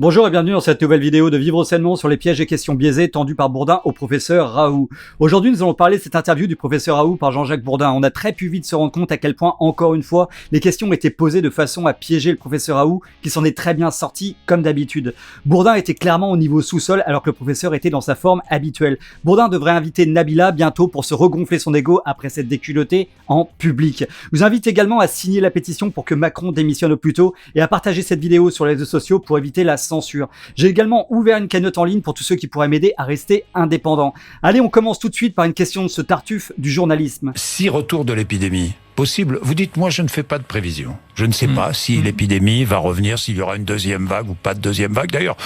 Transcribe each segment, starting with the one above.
Bonjour et bienvenue dans cette nouvelle vidéo de Vivre sainement sur les pièges et questions biaisées tendues par Bourdin au professeur Raoult. Aujourd'hui, nous allons parler de cette interview du professeur Raoult par Jean-Jacques Bourdin. On a très pu vite se rendre compte à quel point, encore une fois, les questions étaient posées de façon à piéger le professeur Raoult, qui s'en est très bien sorti, comme d'habitude. Bourdin était clairement au niveau sous-sol, alors que le professeur était dans sa forme habituelle. Bourdin devrait inviter Nabila bientôt pour se regonfler son ego après cette déculottée en public. Je vous invite également à signer la pétition pour que Macron démissionne au plus tôt et à partager cette vidéo sur les réseaux sociaux pour éviter la censure. J'ai également ouvert une cagnotte en ligne pour tous ceux qui pourraient m'aider à rester indépendant. Allez, on commence tout de suite par une question de ce tartuffe du journalisme. Si retour de l'épidémie possible, vous dites, moi je ne fais pas de prévision. Je ne sais pas si l'épidémie va revenir, s'il y aura une deuxième vague ou pas de deuxième vague. D'ailleurs,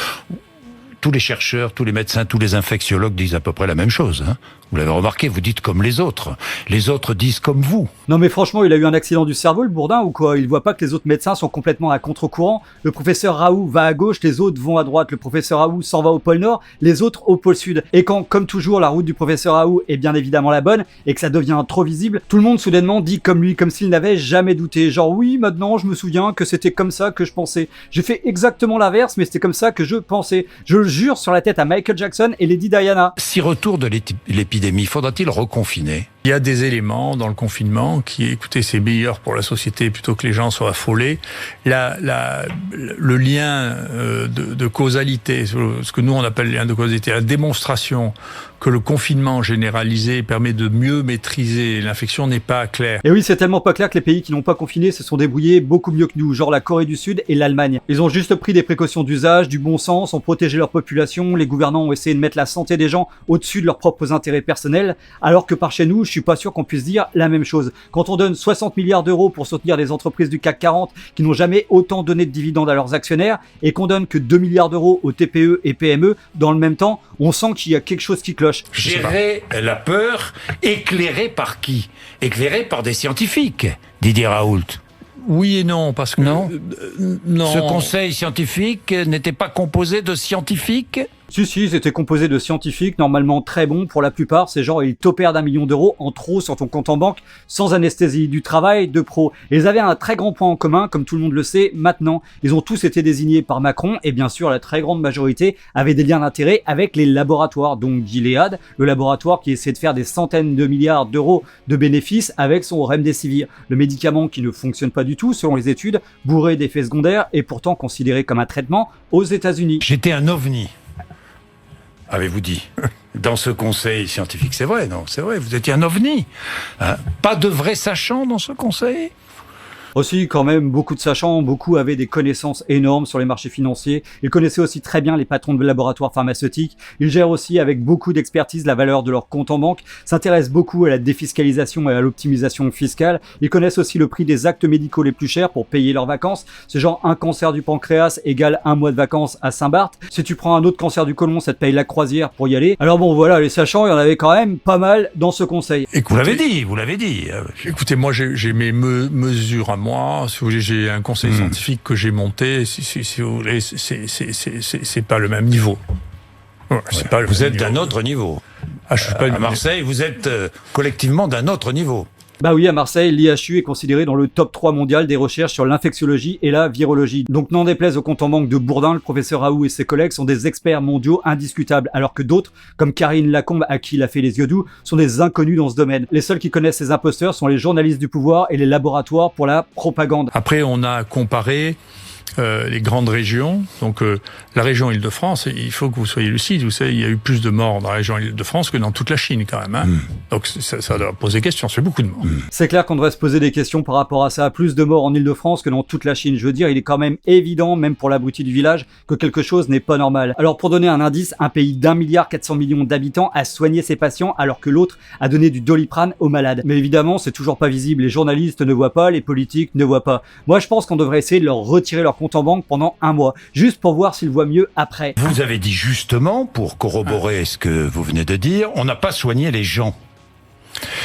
tous les chercheurs, tous les médecins, tous les infectiologues disent à peu près la même chose. Vous l'avez remarqué, vous dites comme les autres. Les autres disent comme vous. Non mais franchement, il a eu un accident du cerveau, le Bourdin, ou quoi? Il voit pas que les autres médecins sont complètement à contre-courant. Le professeur Raoult va à gauche, les autres vont à droite. Le professeur Raoult s'en va au pôle Nord, les autres au pôle Sud. Et quand, comme toujours, la route du professeur Raoult est bien évidemment la bonne, et que ça devient trop visible, tout le monde soudainement dit comme lui, comme s'il n'avait jamais douté. Genre oui, maintenant je me souviens que c'était comme ça que je pensais. J'ai fait exactement l'inverse, mais c'était comme ça que je pensais. Je le jure sur la tête à Michael Jackson et Lady Diana. Si retour de l'épidémie, faudra-t-il reconfiner ? Il y a des éléments dans le confinement qui, écoutez, c'est meilleur pour la société plutôt que les gens soient affolés. Le lien de causalité, ce que nous on appelle le lien de causalité, la démonstration que le confinement généralisé permet de mieux maîtriser l'infection n'est pas claire. Et oui, c'est tellement pas clair que les pays qui n'ont pas confiné se sont débrouillés beaucoup mieux que nous, genre la Corée du Sud et l'Allemagne. Ils ont juste pris des précautions d'usage, du bon sens, ont protégé leur population, les gouvernants ont essayé de mettre la santé des gens au-dessus de leurs propres intérêts personnels, alors que par chez nous, je suis pas sûr qu'on puisse dire la même chose. Quand on donne 60 milliards d'euros pour soutenir des entreprises du CAC 40 qui n'ont jamais autant donné de dividendes à leurs actionnaires, et qu'on donne que 2 milliards d'euros aux TPE et PME, dans le même temps, on sent qu'il y a quelque chose qui cloche. Gérer la peur, éclairé par qui ? Éclairé par des scientifiques, Didier Raoult. Oui et non, parce que... Non. Non. Ce conseil scientifique n'était pas composé de scientifiques ? Si, c'était composé de scientifiques, normalement très bons pour la plupart. Ces gens, ils t'opèrent d'1 million d'euros en trop sur ton compte en banque, sans anesthésie, du travail, de pro. Et ils avaient un très grand point en commun, comme tout le monde le sait maintenant. Ils ont tous été désignés par Macron, et bien sûr, la très grande majorité avait des liens d'intérêt avec les laboratoires. Donc Gilead, le laboratoire qui essaie de faire des centaines de milliards d'euros de bénéfices avec son Remdesivir, le médicament qui ne fonctionne pas du tout, selon les études, bourré d'effets secondaires, et pourtant considéré comme un traitement aux États-Unis. J'étais un ovni, avez-vous dit, dans ce conseil scientifique. C'est vrai, non, c'est vrai, vous étiez un ovni. Pas de vrais sachants dans ce conseil ? Aussi, quand même, beaucoup de sachants, beaucoup avaient des connaissances énormes sur les marchés financiers. Ils connaissaient aussi très bien les patrons de laboratoires pharmaceutiques. Ils gèrent aussi avec beaucoup d'expertise la valeur de leur compte en banque, s'intéressent beaucoup à la défiscalisation et à l'optimisation fiscale. Ils connaissent aussi le prix des actes médicaux les plus chers pour payer leurs vacances. C'est genre un cancer du pancréas égale 1 mois de vacances à Saint-Barth. Si tu prends un autre cancer du côlon, ça te paye la croisière pour y aller. Alors bon, voilà, les sachants, il y en avait quand même pas mal dans ce conseil. Écoutez, Vous l'avez dit. Écoutez, moi j'ai mes mesures à moi. Si vous voulez, j'ai un conseil scientifique que j'ai monté. Si vous voulez, c'est pas le même niveau. Ouais, c'est pas le Vous même êtes d'un niveau. autre niveau. Ah, je suis pas À Marseille, vous êtes collectivement d'un autre niveau. Bah oui, à Marseille, l'IHU est considéré dans le top 3 mondial des recherches sur l'infectiologie et la virologie. Donc n'en déplaise au compte en banque de Bourdin, le professeur Raoult et ses collègues sont des experts mondiaux indiscutables, alors que d'autres, comme Karine Lacombe, à qui il a fait les yeux doux, sont des inconnus dans ce domaine. Les seuls qui connaissent ces imposteurs sont les journalistes du pouvoir et les laboratoires pour la propagande. Après, on a comparé les grandes régions. Donc, la région Île-de-France, il faut que vous soyez lucide. Vous savez, il y a eu plus de morts dans la région Île-de-France que dans toute la Chine, quand même. Donc, ça doit poser question. C'est beaucoup de morts. C'est clair qu'on devrait se poser des questions par rapport à ça. Plus de morts en Île-de-France que dans toute la Chine. Je veux dire, il est quand même évident, même pour l'abruti du village, que quelque chose n'est pas normal. Alors, pour donner un indice, un pays d'1,4 milliard d'habitants a soigné ses patients alors que l'autre a donné du Doliprane aux malades. Mais évidemment, c'est toujours pas visible. Les journalistes ne voient pas, les politiques ne voient pas. Moi, je pense qu'on devrait essayer de leur retirer leur compte en banque pendant 1 mois, juste pour voir s'ils voient mieux après. Vous avez dit justement, pour corroborer ce que vous venez de dire, on n'a pas soigné les gens.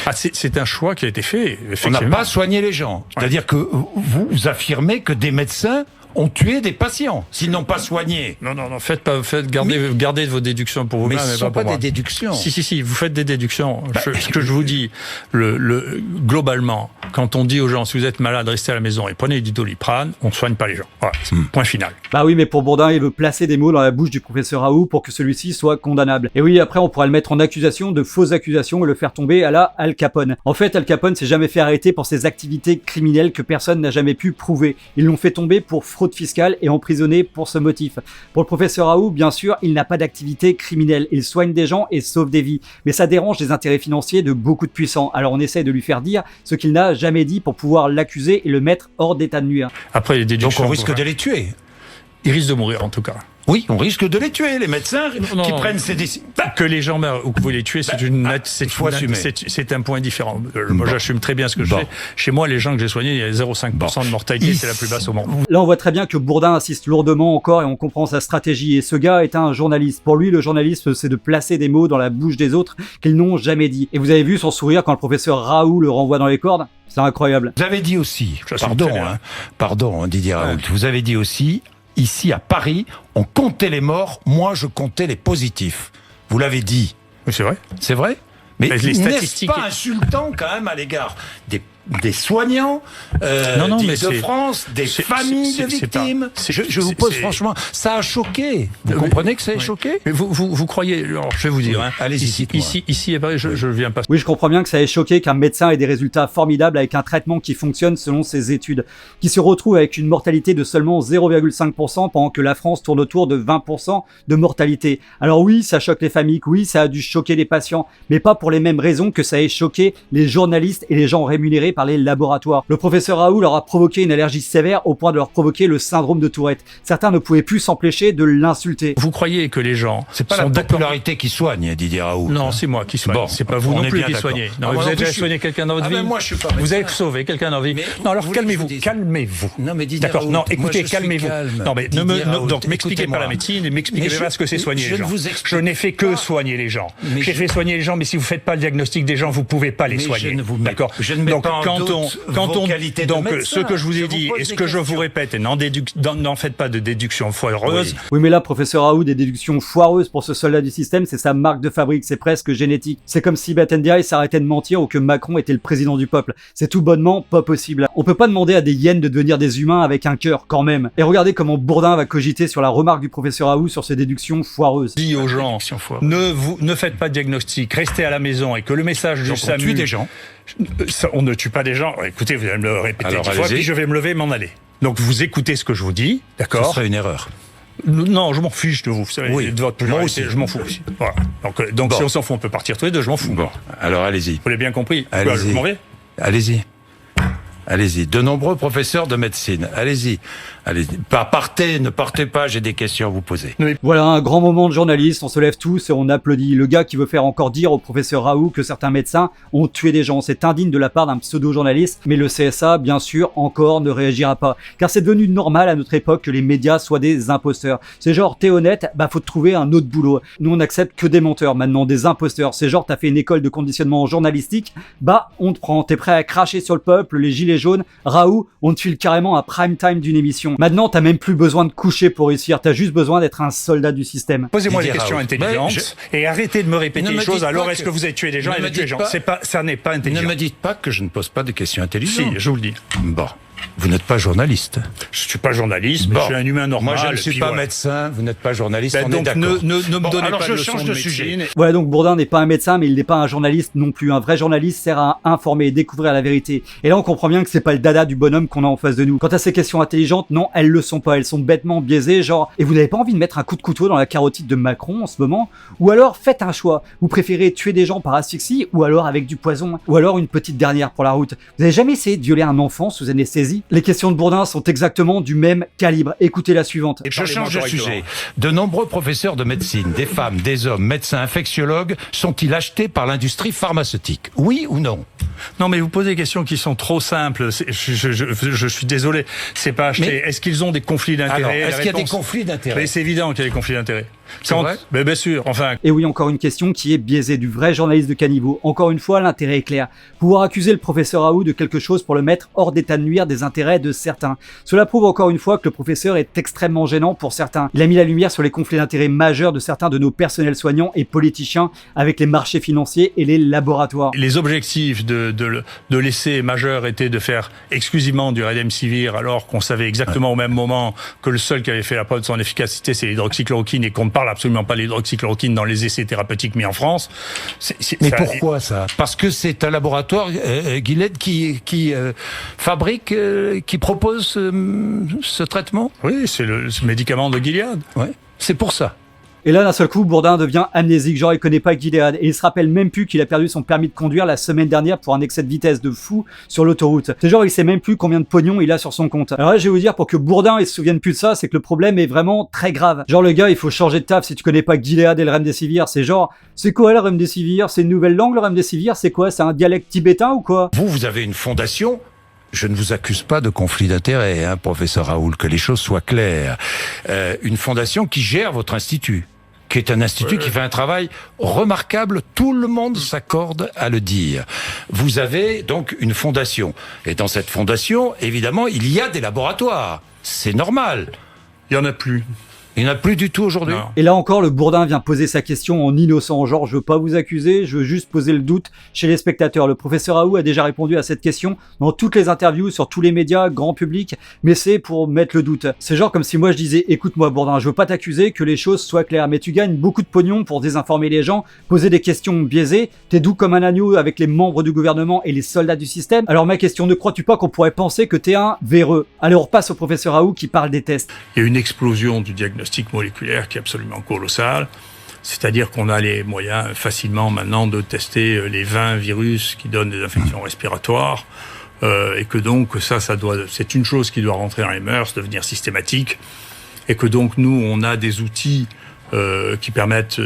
Ah, c'est un choix qui a été fait, On effectivement. n'a pas soigné les gens. C'est-à-dire que vous affirmez que des médecins ont tué des patients, s'ils n'ont pas soigné. Non, gardez vos déductions pour Mais vous-même. ce ne et sont pour pas moi. des déductions. Si, vous faites des déductions. Ce que je vous dis, globalement, Quand on dit aux gens, si vous êtes malade, restez à la maison et prenez du Doliprane, on ne soigne pas les gens. Voilà, point final. Bah oui, mais pour Bourdin, il veut placer des mots dans la bouche du professeur Raoult pour que celui-ci soit condamnable. Et oui, après, on pourra le mettre en accusation, de fausses accusations, et le faire tomber à la Al Capone. En fait, Al Capone s'est jamais fait arrêter pour ses activités criminelles que personne n'a jamais pu prouver. Ils l'ont fait tomber pour fraude fiscale et emprisonné pour ce motif. Pour le professeur Raoult, bien sûr, il n'a pas d'activité criminelle. Il soigne des gens et sauve des vies. Mais ça dérange les intérêts financiers de beaucoup de puissants. Alors on essaie de lui faire dire ce qu'il n'a jamais dit pour pouvoir l'accuser et le mettre hors d'état de nuire. Après, les déductions. Donc on risque de les tuer. Ils risquent de mourir, en tout cas. Oui, on risque de les tuer, les médecins qui prennent ces décisions. Que les gens meurent ou que vous les tuez, c'est un point différent. Moi, j'assume très bien ce que je fais. Chez moi, les gens que j'ai soignés, il y a 0,5% de mortalité, c'est la plus basse au monde. Là, on voit très bien que Bourdin insiste lourdement encore et on comprend sa stratégie. Et ce gars est un journaliste. Pour lui, le journalisme, c'est de placer des mots dans la bouche des autres qu'ils n'ont jamais dit. Et vous avez vu son sourire quand le professeur Raoult le renvoie dans les cordes? C'est incroyable. Vous avez dit aussi, pardon Didier Raoult, vous avez dit aussi, ici à Paris, on comptait les morts, moi je comptais les positifs. Vous l'avez dit. Oui, c'est vrai. C'est vrai? Mais les statistiques... n'est-ce pas insultant quand même à l'égard des soignants d'Île-de-France, des familles de victimes? Je vous pose franchement, ça a choqué. Vous comprenez que ça a choqué? Mais vous croyez... Alors, je vais vous dire. Allez-y, ici à Paris, je viens pas... Oui, je comprends bien que ça ait choqué qu'un médecin ait des résultats formidables avec un traitement qui fonctionne selon ses études, qui se retrouve avec une mortalité de seulement 0,5% pendant que la France tourne autour de 20% de mortalité. Alors oui, ça choque les familles, oui, ça a dû choquer les patients, mais pas pour les mêmes raisons que ça ait choqué les journalistes et les gens rémunérés par les laboratoires. Le professeur Raoult leur a provoqué une allergie sévère au point de leur provoquer le syndrome de Tourette. Certains ne pouvaient plus s'empêcher de l'insulter. Vous croyez que les gens... C'est pas la popularité qui soigne, Didier Raoult. Non, c'est moi qui soigne. Bon, c'est pas vous non plus qui soignez. Non, vous avez déjà soigné quelqu'un dans votre vie? Moi, je suis pas vous avez sauvé quelqu'un dans votre vie? Non, alors calmez-vous. Calmez-vous. Non, mais Didier D'accord, non, Raoult, écoutez, calmez-vous. Non, mais donc m'expliquez pas la médecine et m'expliquez pas ce que c'est soigner les gens. Je n'ai fait que soigner les gens. J'ai fait soigner les gens, mais si vous faites pas le diagnostic des gens, vous pouvez pas les soigner. D'accord. Donc donc ce que je vous ai dit et ce que je vous répète, et n'en faites pas de déduction foireuse. Oui, mais là, professeur Raoult, des déductions foireuses pour ce soldat du système, c'est sa marque de fabrique, c'est presque génétique. C'est comme si Battendiaï s'arrêtait de mentir ou que Macron était le président du peuple. C'est tout bonnement pas possible. On peut pas demander à des hyènes de devenir des humains avec un cœur, quand même. Et regardez comment Bourdin va cogiter sur la remarque du professeur Raoult sur ces déductions foireuses. Dis aux gens, ne faites pas de diagnostic, restez à la maison et que le message du SAMU... On tue des gens. On ne tue pas des gens. Écoutez, vous allez me le répéter 10 fois, puis je vais me lever et m'en aller. Donc vous écoutez ce que je vous dis, d'accord? Ce serait une erreur. Non, je m'en fiche de vous. Oui, de votre moi aussi. Je m'en fous aussi. Voilà. Donc bon. Si on s'en fout, on peut partir tous les deux, je m'en fous. Bon, alors allez-y. Vous l'avez bien compris. Allez-y. Je m'en vais. Allez-y. Allez-y. De nombreux professeurs de médecine. Allez-y. Allez-y. Ne partez pas, j'ai des questions à vous poser. Voilà, un grand moment de journaliste, on se lève tous et on applaudit. Le gars qui veut faire encore dire au professeur Raoult que certains médecins ont tué des gens. C'est indigne de la part d'un pseudo-journaliste, mais le CSA, bien sûr, encore ne réagira pas. Car c'est devenu normal à notre époque que les médias soient des imposteurs. C'est genre, t'es honnête, faut te trouver un autre boulot. Nous, on accepte que des menteurs, maintenant, des imposteurs. C'est genre, t'as fait une école de conditionnement journalistique, on te prend. T'es prêt à cracher sur le peuple, les gilets jaunes. Raoult, on te file carrément un prime time d'une émission. Maintenant, t'as même plus besoin de coucher pour réussir. T'as juste besoin d'être un soldat du système. Posez-moi des questions intelligentes et arrêtez de me répéter les choses. Alors, est-ce que vous avez tué des gens et tué des gens? Ça n'est pas intelligent. Ne me dites pas que je ne pose pas de questions intelligentes. Si, je vous le dis. Bon. Vous n'êtes pas journaliste. Je suis pas journaliste, mais je suis un humain normal. Moi, je ne suis pas médecin, vous n'êtes pas journaliste, on est d'accord. Ne me donnez pas de leçons de sujet. Voilà, donc Bourdin n'est pas un médecin, mais il n'est pas un journaliste non plus. Un vrai journaliste sert à informer et découvrir la vérité. Et là, on comprend bien que c'est pas le dada du bonhomme qu'on a en face de nous. Quant à ces questions intelligentes, non, elles le sont pas. Elles sont bêtement biaisées, genre, et vous n'avez pas envie de mettre un coup de couteau dans la carotide de Macron en ce moment? Ou alors, faites un choix. Vous préférez tuer des gens par asphyxie, ou alors avec du poison? Ou alors une petite dernière pour la route. Vous avez jamais essayé de violer un enfant sous anesthésie? Les questions de Bourdin sont exactement du même calibre. Écoutez la suivante. Je change de sujet. De nombreux professeurs de médecine, des femmes, des hommes, médecins, infectiologues, sont-ils achetés par l'industrie pharmaceutique? Oui ou non? Non, mais vous posez des questions qui sont trop simples. Je suis désolé. C'est pas acheté. Est-ce qu'ils ont des conflits d'intérêts? Est-ce qu'il y a des conflits d'intérêts? C'est évident qu'il y a des conflits d'intérêts. C'est vrai ? Mais bien sûr, enfin... Et oui, encore une question qui est biaisée, du vrai journaliste de caniveau. Encore une fois, l'intérêt est clair. Pouvoir accuser le professeur Raoult de quelque chose pour le mettre hors d'état de nuire des intérêts de certains. Cela prouve encore une fois que le professeur est extrêmement gênant pour certains. Il a mis la lumière sur les conflits d'intérêts majeurs de certains de nos personnels soignants et politiciens avec les marchés financiers et les laboratoires. Les objectifs de l'essai majeur étaient de faire exclusivement du Remdesivir, alors qu'on savait exactement au même moment que le seul qui avait fait la preuve de son efficacité, c'est l'hydroxychloroquine, et qu'on ne parle absolument pas de l'hydroxychloroquine dans les essais thérapeutiques mis en France. Mais pourquoi ça ? Parce que c'est un laboratoire, Gilead, qui fabrique, qui propose ce traitement ? Oui, c'est le médicament de Gilead. Ouais, c'est pour ça. Et là, d'un seul coup, Bourdin devient amnésique, genre il connaît pas Gilead, et il se rappelle même plus qu'il a perdu son permis de conduire la semaine dernière pour un excès de vitesse de fou sur l'autoroute. C'est genre il sait même plus combien de pognon il a sur son compte. Alors là, je vais vous dire, pour que Bourdin il se souvienne plus de ça, c'est que le problème est vraiment très grave. Genre le gars, il faut changer de taf si tu connais pas Gilead et le Remdesivir, c'est genre, c'est quoi le Remdesivir ? C'est une nouvelle langue le Remdesivir ? C'est quoi ? C'est un dialecte tibétain ou quoi ? Vous avez une fondation. Je ne vous accuse pas de conflit d'intérêts, hein, professeur Raoult, que les choses soient claires. Une fondation qui gère votre institut, qui est un institut qui fait un travail remarquable, tout le monde s'accorde à le dire. Vous avez donc une fondation. Et dans cette fondation, évidemment, il y a des laboratoires. C'est normal. Il n'y en a plus. Il n'y en a plus du tout aujourd'hui. Et là encore, le Bourdin vient poser sa question en innocent, genre je veux pas vous accuser, je veux juste poser le doute chez les spectateurs. Le professeur Raoult a déjà répondu à cette question dans toutes les interviews, sur tous les médias, grand public, mais c'est pour mettre le doute. C'est genre comme si moi je disais, écoute-moi Bourdin, je veux pas t'accuser, que les choses soient claires, mais tu gagnes beaucoup de pognon pour désinformer les gens, poser des questions biaisées, t'es doux comme un agneau avec les membres du gouvernement et les soldats du système. Alors ma question, ne crois-tu pas qu'on pourrait penser que t'es un véreux ? Allez, on repasse au professeur Raoult qui parle des tests. Il y a une explosion du diagnostic moléculaire qui est absolument colossale. C'est-à-dire qu'on a les moyens facilement maintenant de tester les 20 virus qui donnent des infections respiratoires, et que donc c'est une chose qui doit rentrer dans les mœurs, devenir systématique, et que donc nous, on a des outils qui permettent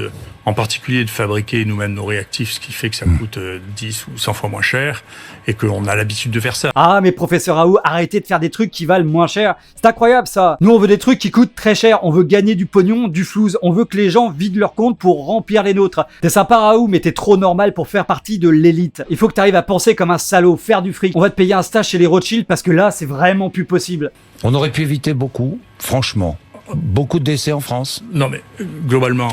en particulier de fabriquer nous-mêmes nos réactifs, ce qui fait que ça coûte 10 ou 100 fois moins cher, et qu'on a l'habitude de faire ça. Ah mais professeur Raoult, arrêtez de faire des trucs qui valent moins cher, c'est incroyable ça. Nous on veut des trucs qui coûtent très cher, on veut gagner du pognon, du flouze, on veut que les gens vident leur compte pour remplir les nôtres. T'es sympa Raoult, mais t'es trop normal pour faire partie de l'élite. Il faut que t'arrives à penser comme un salaud, faire du fric. On va te payer un stage chez les Rothschild parce que là c'est vraiment plus possible. On aurait pu éviter beaucoup, franchement. Beaucoup de décès en France. Non mais globalement,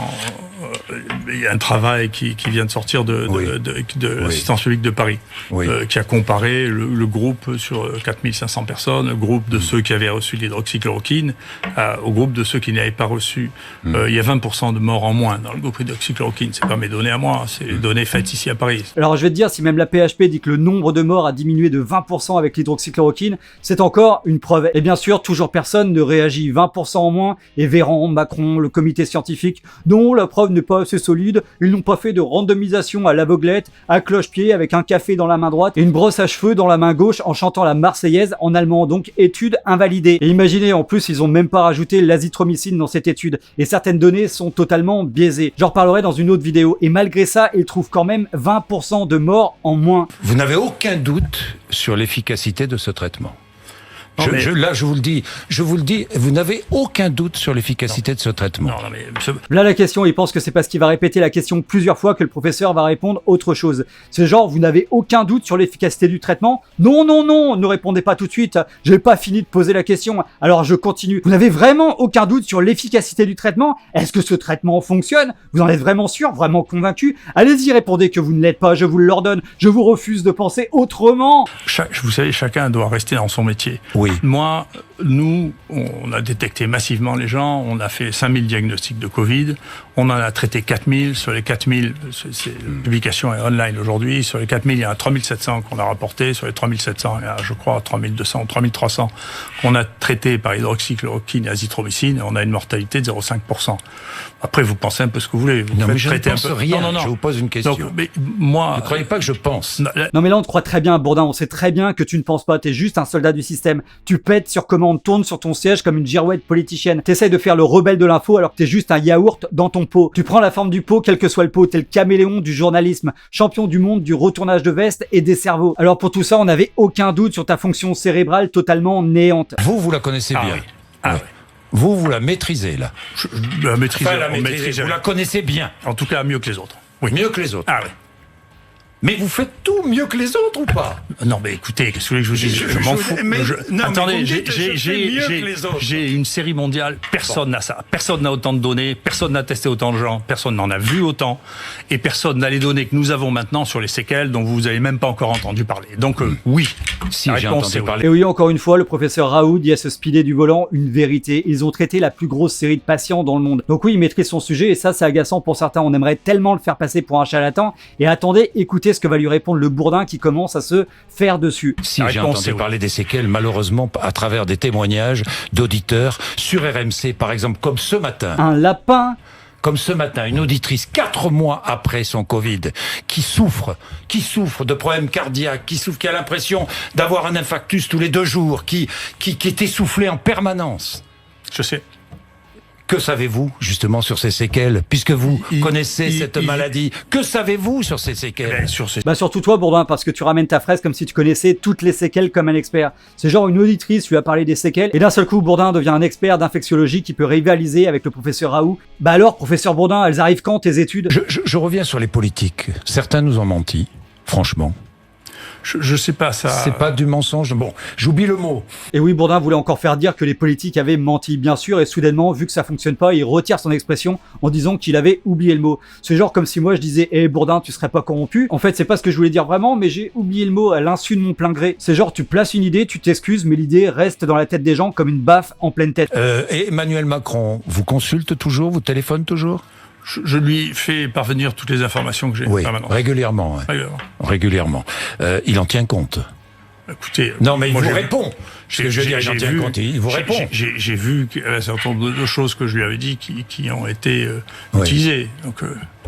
il y a un travail qui vient de sortir de l'assistance publique de Paris, qui a comparé le groupe sur 4500 personnes, le groupe de ceux qui avaient reçu l'hydroxychloroquine au groupe de ceux qui n'avaient pas reçu. Il y a 20% de morts en moins dans le groupe d'hydroxychloroquine. C'est pas mes données à moi, c'est les données faites ici à Paris. Alors je vais te dire, si même la PHP dit que le nombre de morts a diminué de 20% avec l'hydroxychloroquine, c'est encore une preuve. Et bien sûr, toujours personne ne réagit. 20% en moins, et Véran, Macron, le comité scientifique, non, la preuve n'est pas assez solide, ils n'ont pas fait de randomisation à l'aveuglette, à cloche-pied, avec un café dans la main droite et une brosse à cheveux dans la main gauche en chantant la Marseillaise en allemand, donc étude invalidée. Et imaginez, en plus, ils ont même pas rajouté l'azithromycine dans cette étude, et certaines données sont totalement biaisées. J'en reparlerai dans une autre vidéo, et malgré ça, ils trouvent quand même 20% de morts en moins. Vous n'avez aucun doute sur l'efficacité de ce traitement. Là, je vous le dis, vous n'avez aucun doute sur l'efficacité de ce traitement. Non, mais Là, la question, il pense que c'est parce qu'il va répéter la question plusieurs fois que le professeur va répondre autre chose. C'est genre, vous n'avez aucun doute sur l'efficacité du traitement ? Non, non, non, ne répondez pas tout de suite. J'ai pas fini de poser la question. Alors, je continue. Vous n'avez vraiment aucun doute sur l'efficacité du traitement ? Est-ce que ce traitement fonctionne ? Vous en êtes vraiment sûr, vraiment convaincu ? Allez-y, répondez que vous ne l'êtes pas, je vous l'ordonne. Je vous refuse de penser autrement. Vous savez, chacun doit rester dans son métier. Oui. Moi, nous, on a détecté massivement les gens, on a fait 5000 diagnostics de Covid, on en a traité 4000, sur les 4000, la publication est online aujourd'hui, sur les 4000, il y en a 3700 qu'on a rapporté, sur les 3700, il y a, je crois, 3200 ou 3300 qu'on a traités par hydroxychloroquine et azithromycine, et on a une mortalité de 0,5%. Après, vous pensez un peu ce que vous voulez. Vous non, mais je ne traiter pense un peu. rien, Non. je vous pose une question. Donc, mais moi, ne croyez pas que je pense. Non mais là on te croit très bien Bourdin, on sait très bien que tu ne penses pas, t'es juste un soldat du système. Tu pètes sur commande, tournes sur ton siège comme une girouette politicienne. T'essayes de faire le rebelle de l'info alors que t'es juste un yaourt dans ton pot. Tu prends la forme du pot quel que soit le pot, t'es le caméléon du journalisme, champion du monde du retournage de veste et des cerveaux. Alors pour tout ça on n'avait aucun doute sur ta fonction cérébrale totalement néante. Vous la connaissez bien. Oui. Ouais. Vous la maîtrisez, là. Je la maîtrise. Enfin, vous la connaissez bien. En tout cas, mieux que les autres. Oui. Mieux que les autres. Ah oui. Mais vous faites tout mieux que les autres ou pas? Non, mais écoutez, qu'est-ce que vous voulez que je vous dise? Je m'en fous. Attendez, j'ai une série mondiale, personne n'a ça. Personne n'a autant de données, personne n'a testé autant de gens, personne n'en a vu autant, et personne n'a les données que nous avons maintenant sur les séquelles dont vous n'avez même pas encore entendu parler. Donc oui, si j'ai entendu parler. Et oui, encore une fois, le professeur Raoult dit à ce speedé du volant une vérité. Ils ont traité la plus grosse série de patients dans le monde. Donc oui, il maîtrise son sujet, et ça, c'est agaçant pour certains. On aimerait tellement le faire passer pour un charlatan. Et attendez, écoutez ce que va lui répondre le Bourdin qui commence à se faire dessus. Si j'ai entendu parler des séquelles, malheureusement, à travers des témoignages d'auditeurs sur RMC, par exemple, comme ce matin. Un lapin. Comme ce matin, une auditrice 4 mois après son Covid, qui souffre de problèmes cardiaques, qui a l'impression d'avoir un infarctus tous les 2 jours, qui est essoufflée en permanence. Je sais. Que savez-vous justement sur ces séquelles, puisque vous connaissez cette maladie? Que savez-vous sur ces séquelles? Surtout toi, Bourdin, parce que tu ramènes ta fraise comme si tu connaissais toutes les séquelles comme un expert. C'est genre une auditrice lui a parlé des séquelles, et d'un seul coup, Bourdin devient un expert d'infectiologie qui peut rivaliser avec le professeur Raoult. Bah alors, professeur Bourdin, elles arrivent quand tes études? Je reviens sur les politiques. Certains nous ont menti, franchement. Je sais pas, ça... C'est pas du mensonge. Bon, j'oublie le mot. Et oui, Bourdin voulait encore faire dire que les politiques avaient menti, bien sûr, et soudainement, vu que ça fonctionne pas, il retire son expression en disant qu'il avait oublié le mot. C'est genre comme si moi je disais « Eh Bourdin, tu serais pas corrompu ?» En fait, c'est pas ce que je voulais dire vraiment, mais j'ai oublié le mot à l'insu de mon plein gré. C'est genre tu places une idée, tu t'excuses, mais l'idée reste dans la tête des gens comme une baffe en pleine tête. Et Emmanuel Macron, vous consulte toujours, vous téléphone toujours? Je lui fais parvenir toutes les informations que j'ai. Oui, régulièrement. Ouais. Régulièrement. Il en tient compte. Écoutez, non, mais il vous répond. Il vous répond. J'ai vu un certain nombre de choses que je lui avais dit qui ont été utilisées. Donc,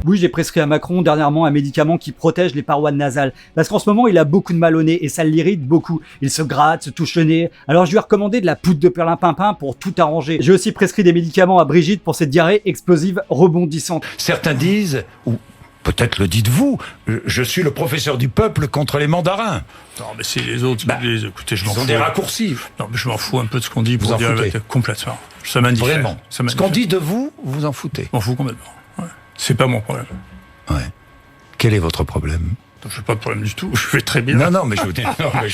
Oui, j'ai prescrit à Macron dernièrement un médicament qui protège les parois nasales. Parce qu'en ce moment, il a beaucoup de mal au nez et ça l'irrite beaucoup. Il se gratte, se touche le nez. Alors je lui ai recommandé de la poudre de perlimpinpin pour tout arranger. J'ai aussi prescrit des médicaments à Brigitte pour cette diarrhée explosive rebondissante. Certains disent, ou peut-être le dites-vous, je suis le professeur du peuple contre les mandarins. Non, mais c'est les autres. Écoutez, je m'en fous. Ils ont des raccourcis. Non, mais je m'en fous un peu de ce qu'on dit pour dire complètement. Ça m'indiffère. Vraiment. Ce qu'on dit de vous, vous en foutez. Je m'en fous complètement. Ouais. C'est pas mon problème. Ouais. Quel est votre problème? Je n'ai pas de problème du tout, je vais très bien. Non, mais je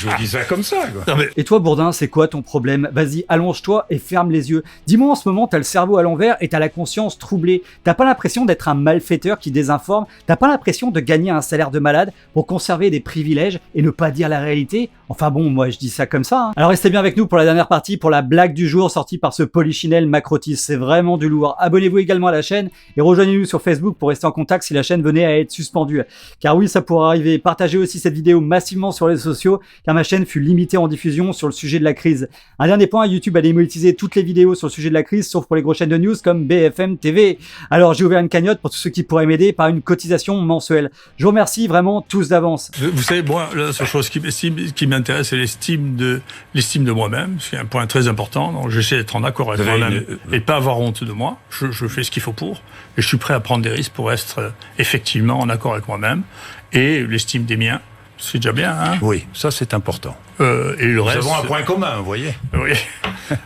vous dis ça comme ça. Quoi. Et toi, Bourdin, c'est quoi ton problème? Vas-y, allonge-toi et ferme les yeux. Dis-moi, en ce moment, t'as le cerveau à l'envers et t'as la conscience troublée. T'as pas l'impression d'être un malfaiteur qui désinforme? T'as pas l'impression de gagner un salaire de malade pour conserver des privilèges et ne pas dire la réalité? Enfin bon, moi je dis ça comme ça. Alors restez bien avec nous pour la dernière partie, pour la blague du jour sortie par ce polichinelle Macrotis. C'est vraiment du lourd. Abonnez-vous également à la chaîne et rejoignez-nous sur Facebook pour rester en contact si la chaîne venait à être suspendue. Car oui, ça pourrait arriver. Partagez aussi cette vidéo massivement sur les réseaux sociaux, car ma chaîne fut limitée en diffusion sur le sujet de la crise. Un dernier point, YouTube a démonétisé toutes les vidéos sur le sujet de la crise, sauf pour les grosses chaînes de news comme BFM TV. Alors j'ai ouvert une cagnotte pour tous ceux qui pourraient m'aider par une cotisation mensuelle. Je vous remercie vraiment tous d'avance. Vous savez, moi, la seule chose qui m'intéresse, c'est l'estime de moi-même. C'est un point très important. Donc j'essaie d'être en accord avec moi-même et pas avoir honte de moi. Je fais ce qu'il faut pour. Et je suis prêt à prendre des risques pour être effectivement en accord avec moi-même. Et l'estime des miens, c'est déjà bien, hein? Oui, ça c'est important. Et le reste... Nous avons un point commun, vous voyez. Oui.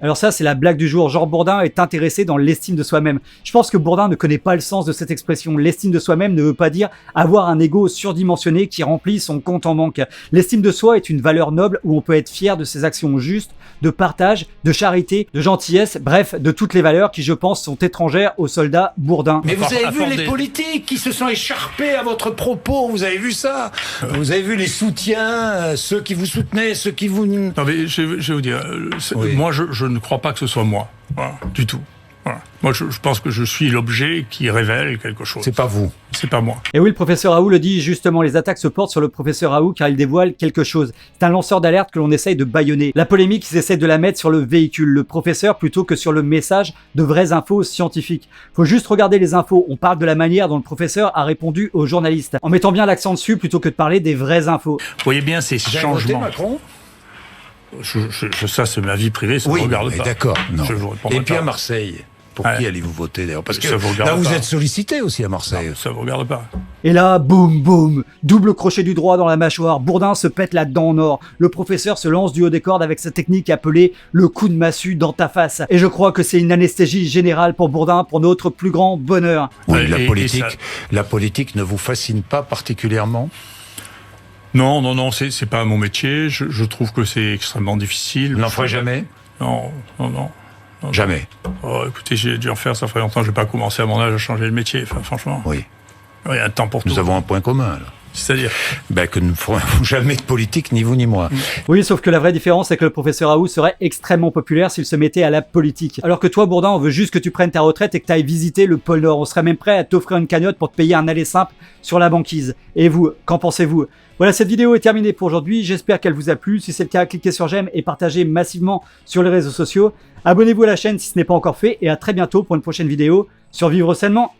Alors ça, c'est la blague du jour. Genre Bourdin est intéressé dans l'estime de soi-même. Je pense que Bourdin ne connaît pas le sens de cette expression. L'estime de soi-même ne veut pas dire avoir un ego surdimensionné qui remplit son compte en banque. L'estime de soi est une valeur noble où on peut être fier de ses actions justes, de partage, de charité, de gentillesse, bref, de toutes les valeurs qui, je pense, sont étrangères aux soldats Bourdin. Mais vous avez vu les politiques qui se sont écharpés à votre propos, vous avez vu ça? Vous avez vu les soutiens, ceux qui vous soutenaient, ceux qui vous... Non mais je vais vous dire, oui. Moi je ne crois pas que ce soit moi, voilà, du tout. Voilà. Moi je pense que je suis l'objet qui révèle quelque chose. C'est pas vous. C'est pas moi. Et oui, le professeur Raoult le dit justement, les attaques se portent sur le professeur Raoult car il dévoile quelque chose. C'est un lanceur d'alerte que l'on essaye de bâillonner. La polémique, ils essaient de la mettre sur le véhicule, le professeur, plutôt que sur le message de vraies infos scientifiques. Faut juste regarder les infos. On parle de la manière dont le professeur a répondu aux journalistes, en mettant bien l'accent dessus plutôt que de parler des vraies infos. Vous voyez bien ces changements. Macron ? Ça, c'est ma vie privée, ça ne regarde pas. D'accord. Je vous réponds Et puis à Marseille, Pour qui allez-vous voter d'ailleurs? Parce que Ça vous regarde là, vous pas. êtes sollicité aussi à Marseille. Non, ça vous regarde pas. Et là, boum, boum, double crochet du droit dans la mâchoire, Bourdin se pète la dent en or. Le professeur se lance du haut des cordes avec sa technique appelée le coup de massue dans ta face. Et je crois que c'est une anesthésie générale pour Bourdin, pour notre plus grand bonheur. Oui, Et- la politique ne vous fascine pas particulièrement? Non, c'est pas mon métier. Je trouve que c'est extrêmement difficile. Vous n'en ferez jamais? Non. Jamais. Oh, écoutez, j'ai dû en faire, ça ferait longtemps. Je vais pas commencer à mon âge à changer le métier. Enfin, franchement, Oui. il y a un temps pour tout. Nous avons un point commun, là. C'est-à-dire, Que nous ne ferons jamais de politique, ni vous ni moi. Oui, sauf que la vraie différence, c'est que le professeur Raoult serait extrêmement populaire s'il se mettait à la politique. Alors que toi, Bourdin, on veut juste que tu prennes ta retraite et que tu ailles visiter le pôle Nord. On serait même prêt à t'offrir une cagnotte pour te payer un aller simple sur la banquise. Et vous, qu'en pensez-vous? Voilà, cette vidéo est terminée pour aujourd'hui. J'espère qu'elle vous a plu. Si c'est le cas, cliquez sur j'aime et partagez massivement sur les réseaux sociaux. Abonnez-vous à la chaîne si ce n'est pas encore fait et à très bientôt pour une prochaine vidéo sur Vivre Sainement.